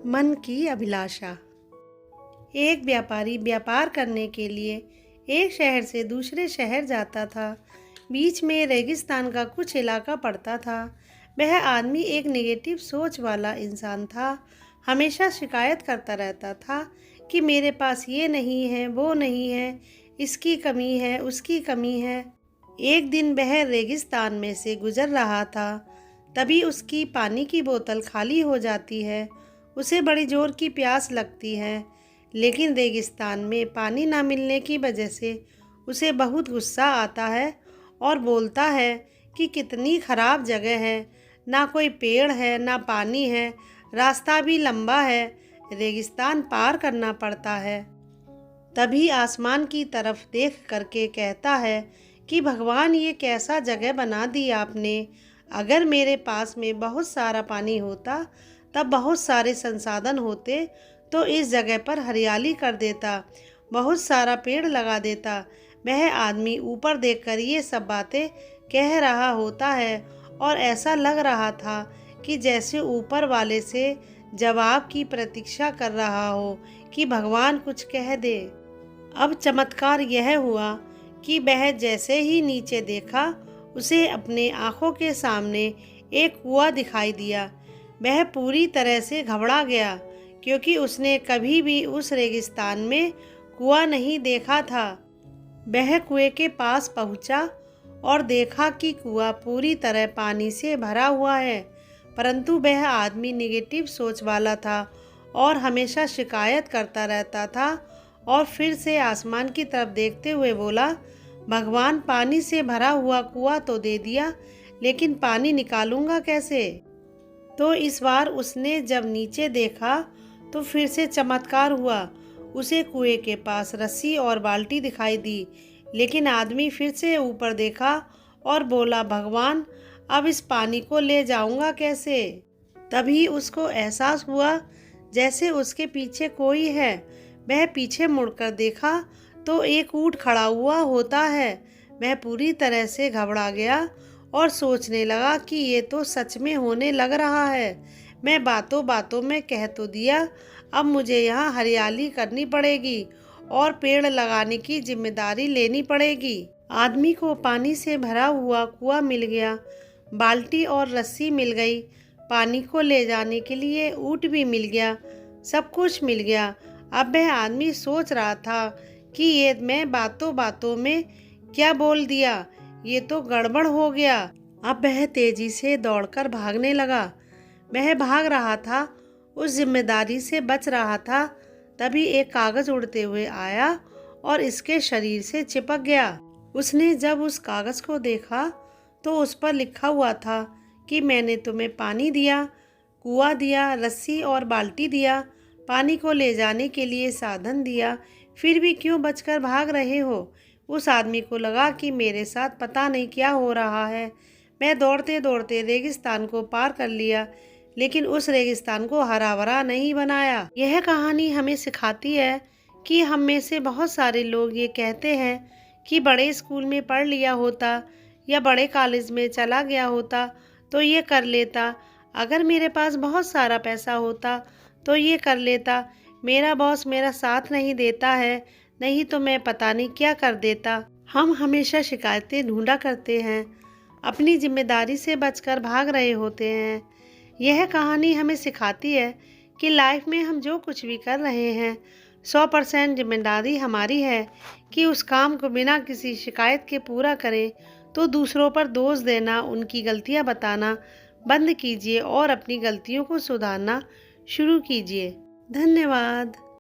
मन की अभिलाषा। एक व्यापारी व्यापार करने के लिए एक शहर से दूसरे शहर जाता था। बीच में रेगिस्तान का कुछ इलाका पड़ता था। वह आदमी एक नेगेटिव सोच वाला इंसान था। हमेशा शिकायत करता रहता था कि मेरे पास ये नहीं है, वो नहीं है, इसकी कमी है, उसकी कमी है। एक दिन वह रेगिस्तान में से गुजर रहा था, तभी उसकी पानी की बोतल खाली हो जाती है। उसे बड़ी जोर की प्यास लगती है, लेकिन रेगिस्तान में पानी ना मिलने की वजह से उसे बहुत गुस्सा आता है और बोलता है कि कितनी ख़राब जगह है, ना कोई पेड़ है, ना पानी है, रास्ता भी लंबा है, रेगिस्तान पार करना पड़ता है। तभी आसमान की तरफ देख करके कहता है कि भगवान, ये कैसा जगह बना दी आपने। अगर मेरे पास में बहुत सारा पानी होता, तब बहुत सारे संसाधन होते, तो इस जगह पर हरियाली कर देता, बहुत सारा पेड़ लगा देता। वह आदमी ऊपर देखकर ये सब बातें कह रहा होता है और ऐसा लग रहा था कि जैसे ऊपर वाले से जवाब की प्रतीक्षा कर रहा हो कि भगवान कुछ कह दे। अब चमत्कार यह हुआ कि वह जैसे ही नीचे देखा, उसे अपने आँखों के सामने एक कुआं दिखाई दिया। वह पूरी तरह से घबरा गया, क्योंकि उसने कभी भी उस रेगिस्तान में कुआं नहीं देखा था। वह कुएं के पास पहुंचा और देखा कि कुआं पूरी तरह पानी से भरा हुआ है, परंतु वह आदमी नेगेटिव सोच वाला था और हमेशा शिकायत करता रहता था। और फिर से आसमान की तरफ देखते हुए बोला, भगवान, पानी से भरा हुआ कुआं तो दे दिया, लेकिन पानी निकालूंगा कैसे। तो इस बार उसने जब नीचे देखा तो फिर से चमत्कार हुआ। उसे कुएं के पास रस्सी और बाल्टी दिखाई दी, लेकिन आदमी फिर से ऊपर देखा और बोला, भगवान, अब इस पानी को ले जाऊंगा कैसे। तभी उसको एहसास हुआ जैसे उसके पीछे कोई है। वह पीछे मुड़कर देखा तो एक ऊंट खड़ा हुआ होता है। वह पूरी तरह से घबरा गया और सोचने लगा कि ये तो सच में होने लग रहा है। मैं बातों बातों में कह तो दिया, अब मुझे यहाँ हरियाली करनी पड़ेगी और पेड़ लगाने की जिम्मेदारी लेनी पड़ेगी। आदमी को पानी से भरा हुआ कुआं मिल गया, बाल्टी और रस्सी मिल गई, पानी को ले जाने के लिए ऊंट भी मिल गया, सब कुछ मिल गया। अब वह आदमी सोच रहा था कि ये मैं बातों बातों में क्या बोल दिया, ये तो गड़बड़ हो गया। अब वह तेजी से दौड़कर भागने लगा। वह भाग रहा था, उस जिम्मेदारी से बच रहा था। तभी एक कागज उड़ते हुए आया और इसके शरीर से चिपक गया। उसने जब उस कागज को देखा तो उस पर लिखा हुआ था कि मैंने तुम्हें पानी दिया, कुआं दिया, रस्सी और बाल्टी दिया, पानी को ले जाने के लिए साधन दिया, फिर भी क्यों बचकर भाग रहे हो। उस आदमी को लगा कि मेरे साथ पता नहीं क्या हो रहा है। मैं दौड़ते दौड़ते रेगिस्तान को पार कर लिया, लेकिन उस रेगिस्तान को हरा भरा नहीं बनाया। यह कहानी हमें सिखाती है कि हम में से बहुत सारे लोग ये कहते हैं कि बड़े स्कूल में पढ़ लिया होता या बड़े कॉलेज में चला गया होता तो ये कर लेता, अगर मेरे पास बहुत सारा पैसा होता तो ये कर लेता, मेरा बॉस मेरा साथ नहीं देता है, नहीं तो मैं पता नहीं क्या कर देता। हम हमेशा शिकायतें ढूंढा करते हैं, अपनी जिम्मेदारी से बचकर भाग रहे होते हैं। यह कहानी हमें सिखाती है कि लाइफ में हम जो कुछ भी कर रहे हैं, 100% जिम्मेदारी हमारी है कि उस काम को बिना किसी शिकायत के पूरा करें। तो दूसरों पर दोष देना, उनकी गलतियां बताना बंद कीजिए और अपनी गलतियों को सुधारना शुरू कीजिए। धन्यवाद।